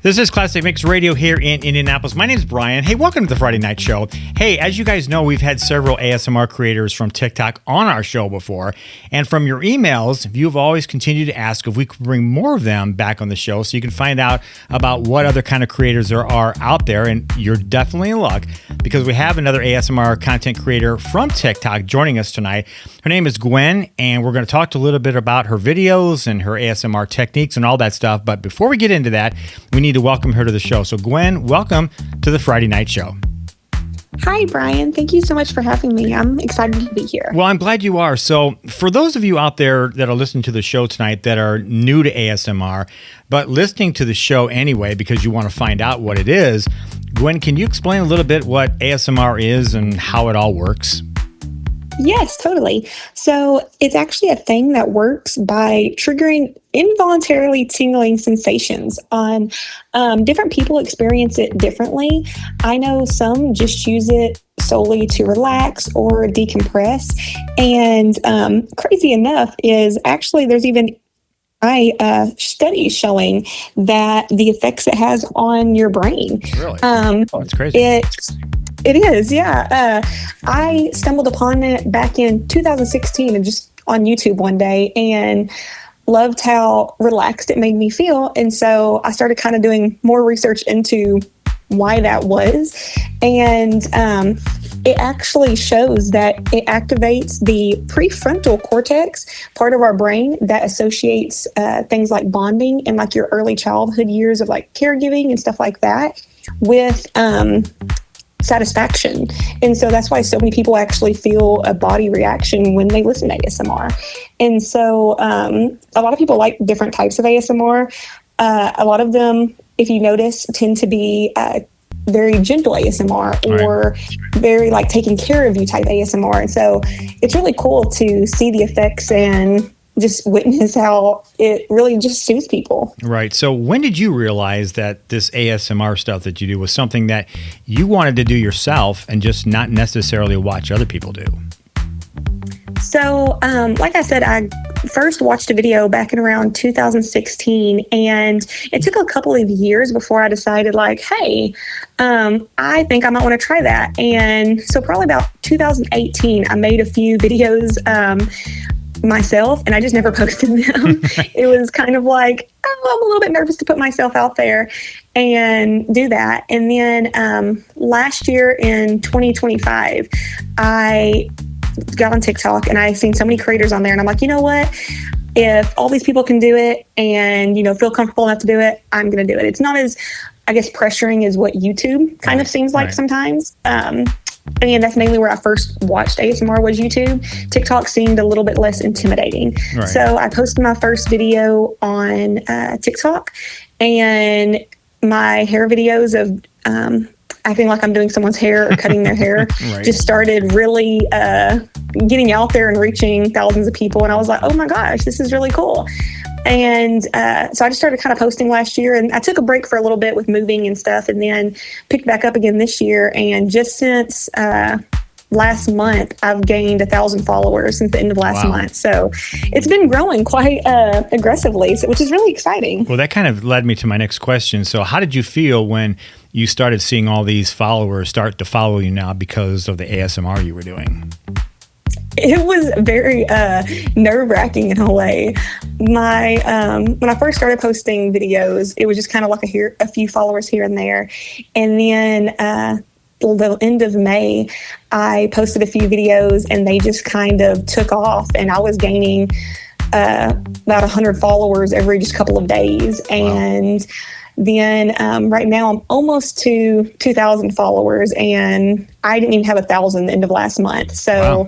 This is Classic Mix Radio here in Indianapolis. My name is Brian. Hey, welcome to the Friday Night Show. Hey, as you guys know, we've had several ASMR creators from TikTok on our show before. And from your emails, you've always continued to ask if we could bring more of them back on the show so you can find out about what other kind of creators there are out there. And you're definitely in luck because we have another ASMR content creator from TikTok joining us tonight. Her name is Gwen, and we're going to talk a little bit about her videos and her ASMR techniques and all that stuff. But before we get into that, we need to welcome her to the show. So Gwen, welcome to the Friday Night Show. Hi, Brian. Thank you so much for having me. I'm excited to be here. Well, I'm glad you are. So for those of you out there that are listening to the show tonight that are new to ASMR, but listening to the show anyway because you want to find out what it is, Gwen, can you explain a little bit what ASMR is and how it all works? Yes, totally. So it's actually a thing that works by triggering involuntarily tingling sensations on different people experience it differently. I know some just use it solely to relax or decompress. And crazy enough is actually there's even studies showing that the effects it has on your brain. Really? That's crazy. It is, yeah. I stumbled upon it back in 2016 and just on YouTube one day and loved how relaxed it made me feel. And so I started kind of doing more research into why that was. And it actually shows that it activates the prefrontal cortex, part of our brain that associates things like bonding and like your early childhood years of like caregiving and stuff like that with satisfaction. And so that's why so many people actually feel a body reaction when they listen to ASMR. And so a lot of people like different types of ASMR. A lot of them, if you notice, tend to be very gentle ASMR or very like taking care of you type ASMR. And so it's really cool to see the effects and just witness how it really just soothes people. Right. So when did you realize that this ASMR stuff that you do was something that you wanted to do yourself and just not necessarily watch other people do? So, like I said, I first watched a video back in around 2016, and it took a couple of years before I decided like, hey, I think I might want to try that. And so probably about 2018, I made a few videos, myself, and I just never posted them. It was kind of like, I'm a little bit nervous to put myself out there and do that. And then last year in 2025, I got on TikTok and I seen so many creators on there, and I'm like, you know what? If all these people can do it and, you know, feel comfortable enough to do it, I'm going to do it. It's not as, I guess, pressuring as what YouTube kind of seems like sometimes. And that's mainly where I first watched ASMR was YouTube. TikTok seemed a little bit less intimidating. Right. So I posted my first video on TikTok, and my hair videos of acting like I'm doing someone's hair or cutting their hair just started really getting out there and reaching thousands of people. And I was like, oh my gosh, this is really cool. And so I just started kind of posting last year, and I took a break for a little bit with moving and stuff, and then picked back up again this year. And just since last month, I've gained 1,000 followers since the end of last month. So it's been growing quite aggressively, which is really exciting. Well, that kind of led me to my next question. So how did you feel when you started seeing all these followers start to follow you now because of the ASMR you were doing? It was very nerve-wracking in a way. When I first started posting videos, it was just kind of like a few followers here and there. And then the end of May, I posted a few videos and they just kind of took off. And I was gaining about 100 followers every just couple of days. And then right now I'm almost to 2,000 followers, and I didn't even have 1,000 the end of last month. So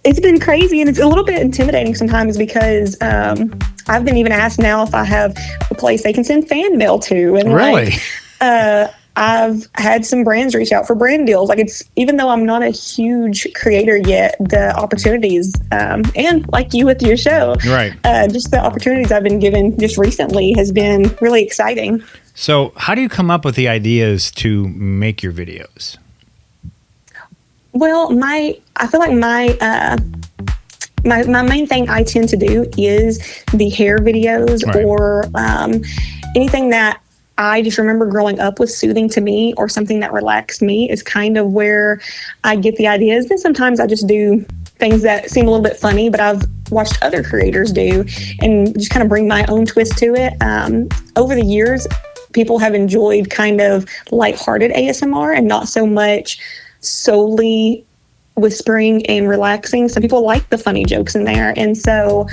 it's been crazy, and it's a little bit intimidating sometimes because I've been even asked now if I have a place they can send fan mail to. And really? I've had some brands reach out for brand deals. Like, it's, even though I'm not a huge creator yet, the opportunities, and like you with your show, just the opportunities I've been given just recently has been really exciting. So how do you come up with the ideas to make your videos? Well, I feel like my main thing I tend to do is the hair videos or anything that I just remember growing up with soothing to me or something that relaxed me is kind of where I get the ideas. Then sometimes I just do things that seem a little bit funny, but I've watched other creators do and just kind of bring my own twist to it. Over the years, people have enjoyed kind of lighthearted ASMR and not so much solely whispering and relaxing. Some people like the funny jokes in there. And so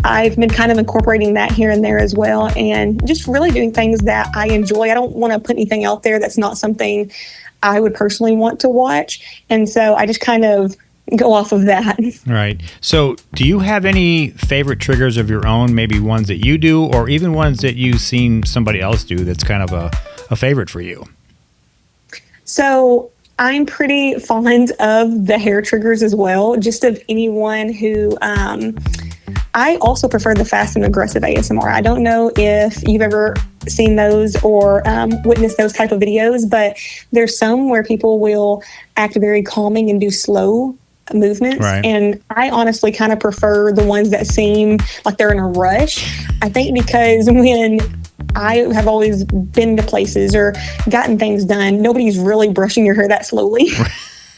I've been kind of incorporating that here and there as well, and just really doing things that I enjoy. I don't want to put anything out there that's not something I would personally want to watch. And so I just kind of go off of that. Right. So do you have any favorite triggers of your own, maybe ones that you do or even ones that you've seen somebody else do that's kind of a favorite for you? So I'm pretty fond of the hair triggers as well, just of anyone who I also prefer the fast and aggressive ASMR. I don't know if you've ever seen those or witnessed those type of videos, but there's some where people will act very calming and do slow movements. Right. And I honestly kind of prefer the ones that seem like they're in a rush. I think because when I have always been to places or gotten things done, nobody's really brushing your hair that slowly.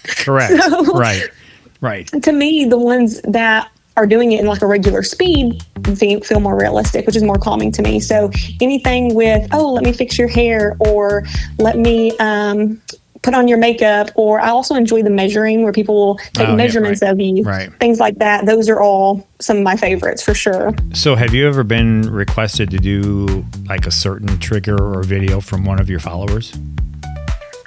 Correct. So, Right. To me, the ones that are doing it in like a regular speed feel more realistic, which is more calming to me. So anything with, oh, let me fix your hair, or let me put on your makeup, or I also enjoy the measuring where people will take measurements of you, things like that. Those are all some of my favorites for sure. So have you ever been requested to do like a certain trigger or video from one of your followers?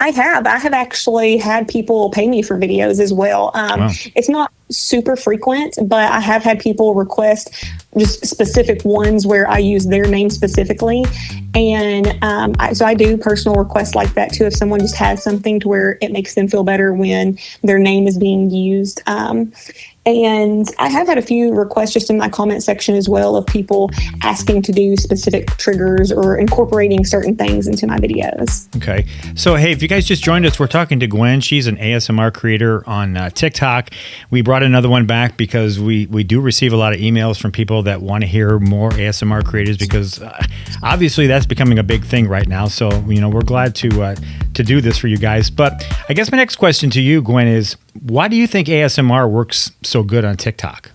I have actually had people pay me for videos as well. Wow. It's not super frequent, but I have had people request just specific ones where I use their name specifically. And so I do personal requests like that too, if someone just has something to where it makes them feel better when their name is being used. And I have had a few requests just in my comment section as well of people asking to do specific triggers or incorporating certain things into my videos. Okay. So, hey, if you guys just joined us, we're talking to Gwen. She's an ASMR creator on TikTok. We brought another one back because we do receive a lot of emails from people that want to hear more ASMR creators because obviously that's becoming a big thing right now. So, we're glad to do this for you guys. But I guess my next question to you, Gwen, is why do you think ASMR works so good on TikTok?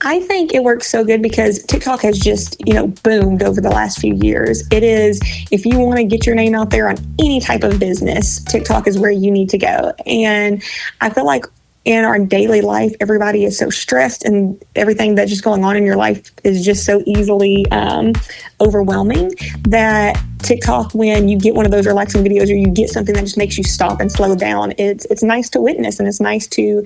I think it works so good because TikTok has just, boomed over the last few years. It is, if you want to get your name out there on any type of business, TikTok is where you need to go. And I feel like in our daily life, everybody is so stressed and everything that's just going on in your life is just so easily overwhelming that TikTok, when you get one of those relaxing videos or you get something that just makes you stop and slow down, it's nice to witness, and it's nice to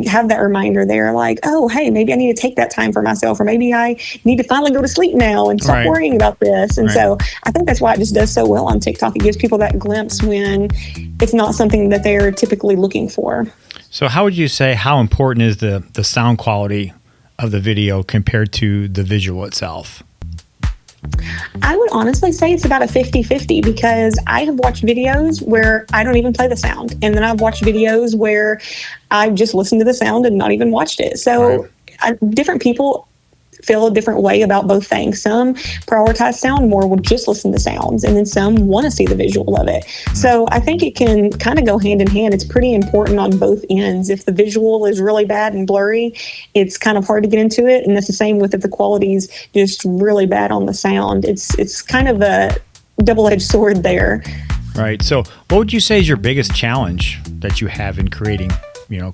have that reminder there like, oh, hey, maybe I need to take that time for myself, or maybe I need to finally go to sleep now and stop worrying about this. And so I think that's why it just does so well on TikTok. It gives people that glimpse when it's not something that they're typically looking for. So how would you say, how important is the sound quality of the video compared to the visual itself? I would honestly say it's about a 50-50 because I have watched videos where I don't even play the sound. And then I've watched videos where I've just listened to the sound and not even watched it. So different people feel a different way about both things. Some prioritize sound more, will just listen to sounds, and then some want to see the visual of it. So I think it can kind of go hand in hand. It's pretty important on both ends. If the visual is really bad and blurry, it's kind of hard to get into it. And that's the same with if the quality's just really bad on the sound. It's kind of a double-edged sword there. Right. So what would you say is your biggest challenge that you have in creating,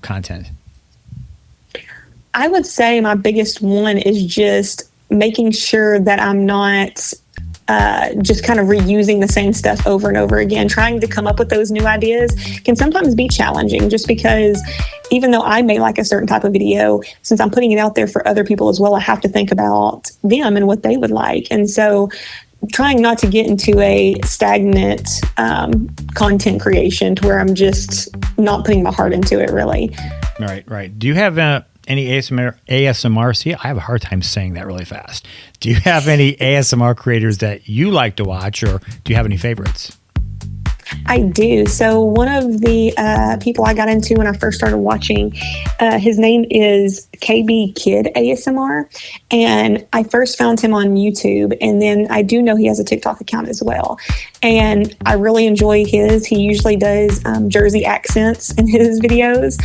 content? I would say my biggest one is just making sure that I'm not just kind of reusing the same stuff over and over again. Trying to come up with those new ideas can sometimes be challenging just because even though I may like a certain type of video, since I'm putting it out there for other people as well, I have to think about them and what they would like. And so trying not to get into a stagnant content creation to where I'm just not putting my heart into it, really. Right. Do you have any ASMR? See, I have a hard time saying that really fast. Do you have any ASMR creators that you like to watch, or do you have any favorites? I do. So one of the people I got into when I first started watching, his name is KB Kid ASMR, and I first found him on YouTube, and then I do know he has a TikTok account as well, and I really enjoy his. He usually does Jersey accents in his videos,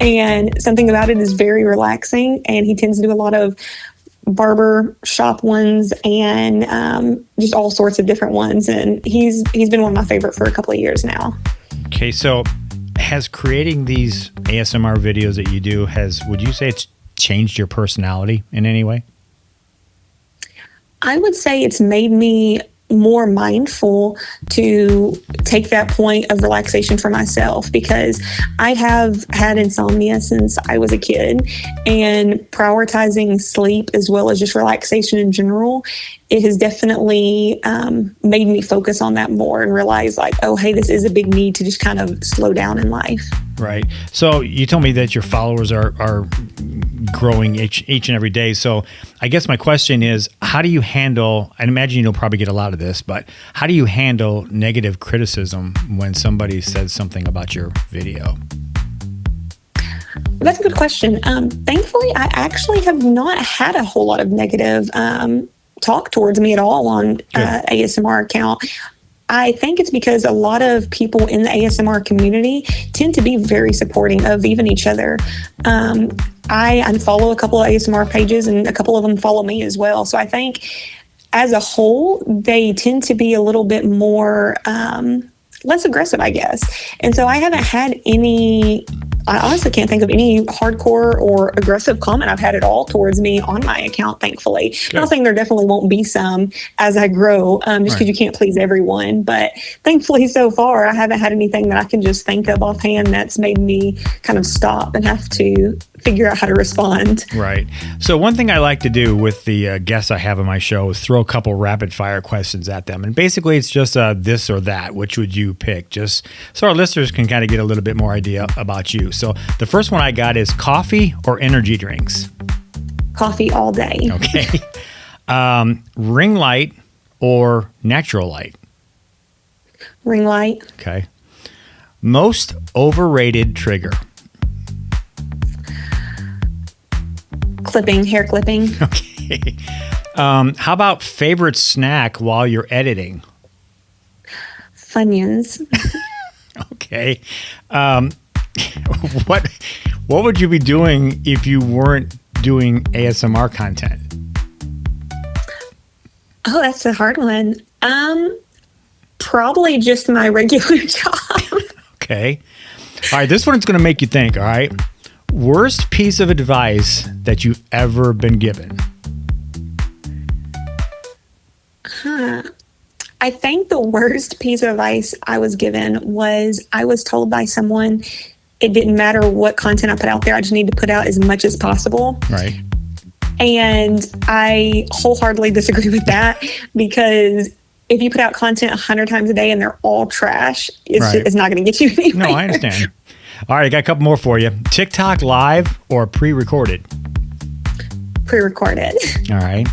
and something about it is very relaxing, and he tends to do a lot of barber shop ones and just all sorts of different ones, and he's been one of my favorite for a couple of years now. Okay, so has creating these ASMR videos that you do, would you say it's changed your personality in any way? I would say it's made me more mindful to take that point of relaxation for myself, because I have had insomnia since I was a kid, and prioritizing sleep as well as just relaxation in general, it has definitely made me focus on that more and realize like, oh, hey, this is a big need to just kind of slow down in life. Right. So you told me that your followers are growing each and every day. So I guess my question is, how do you handle, I imagine you'll probably get a lot of this, but how do you handle negative criticism when somebody says something about your video? That's a good question. Thankfully, I actually have not had a whole lot of negative talk towards me at all on ASMR account. I think it's because a lot of people in the ASMR community tend to be very supporting of even each other. I unfollow a couple of ASMR pages, and a couple of them follow me as well. So I think as a whole, they tend to be a little bit more less aggressive, I guess. And so I haven't had any, I honestly can't think of any hardcore or aggressive comment I've had at all towards me on my account, thankfully. Good. Not saying there definitely won't be some as I grow, just because you can't please everyone. But thankfully, so far, I haven't had anything that I can just think of offhand that's made me kind of stop and have to figure out how to respond. Right. So one thing I like to do with the guests I have on my show is throw a couple rapid fire questions at them. And basically it's just this or that. Which would you pick? Just so our listeners can kind of get a little bit more idea about you. So the first one I got is coffee or energy drinks? Coffee all day. Okay. Ring light or natural light? Ring light. Okay. Most overrated trigger? Clipping, hair clipping. Okay. How about favorite snack while you're editing? Funyuns. Okay. What would you be doing if you weren't doing ASMR content? Oh, that's a hard one. Probably just my regular job. Okay. All right. This one's going to make you think. All right. Worst piece of advice that you've ever been given? I think the worst piece of advice I was given was I was told by someone it didn't matter what content I put out there. I just need to put out as much as possible. Right. And I wholeheartedly disagree with that, because if you put out content 100 times a day and they're all trash, it's not going to get you anywhere. No, I understand. All right, I got a couple more for you. TikTok live or pre-recorded? Pre-recorded. All right.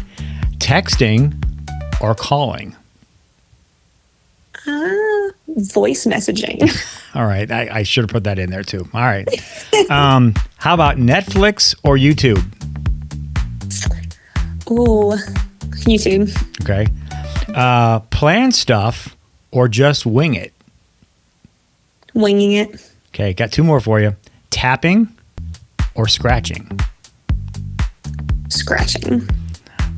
Texting or calling? Voice messaging. All right, I should have put that in there too. All right. How about Netflix or YouTube? Ooh, YouTube. Okay. Plan stuff or just wing it? Winging it. Okay, got two more for you. Tapping or scratching? Scratching.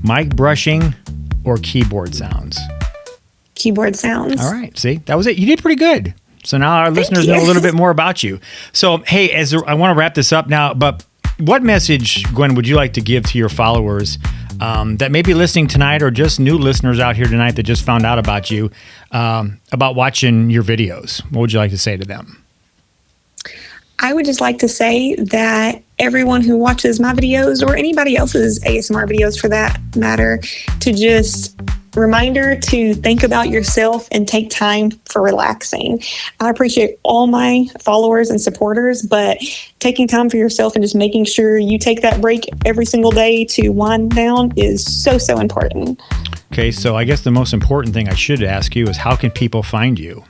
Mic brushing or keyboard sounds? Keyboard sounds. All right, see, that was it. You did pretty good. So now our listeners know a little bit more about you. So, hey, I want to wrap this up now, but what message, Gwen, would you like to give to your followers that may be listening tonight, or just new listeners out here tonight that just found out about you, about watching your videos? What would you like to say to them? I would just like to say that everyone who watches my videos, or anybody else's ASMR videos for that matter, to just reminder to think about yourself and take time for relaxing. I appreciate all my followers and supporters, but taking time for yourself and just making sure you take that break every single day to wind down is so, so important. Okay, so I guess the most important thing I should ask you is, how can people find you?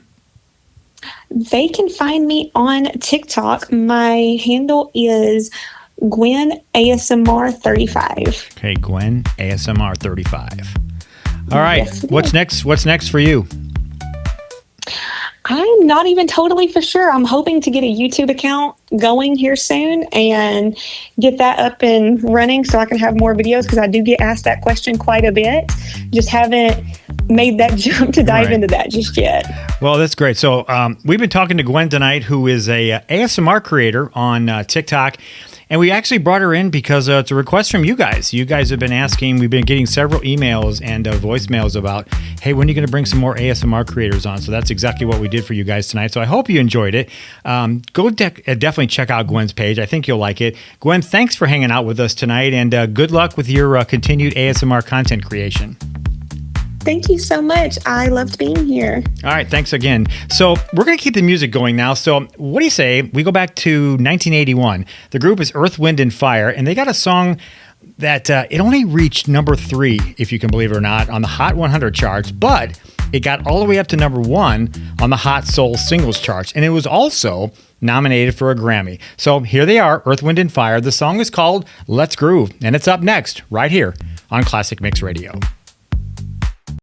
They can find me on TikTok. My handle is Gwen ASMR 35. Okay, Gwen ASMR 35. All right. Yes, it What's is. next? What's next for you? I'm not even totally for sure. I'm hoping to get a YouTube account going here soon and get that up and running so I can have more videos, because I do get asked that question quite a bit. Just haven't made that jump to dive Right. into that just yet. Well, that's great. So we've been talking to Gwen tonight, who is a ASMR creator on TikTok. And we actually brought her in because it's a request from you guys. You guys have been asking. We've been getting several emails and voicemails about, hey, when are you going to bring some more ASMR creators on? So that's exactly what we did for you guys tonight. So I hope you enjoyed it. Go definitely check out Gwen's page. I think you'll like it. Gwen, thanks for hanging out with us tonight, and good luck with your continued ASMR content creation. Thank you so much. I loved being here. All right, thanks again. So we're going to keep the music going now. So what do you say we go back to 1981? The group is Earth, Wind, and Fire, and they got a song that it only reached number 3, if you can believe it or not, on the Hot 100 charts, but it got all the way up to number 1 on the Hot Soul Singles charts, and it was also nominated for a Grammy. So here they are, Earth, Wind, and Fire. The song is called Let's Groove, and it's up next right here on Classic Mix Radio.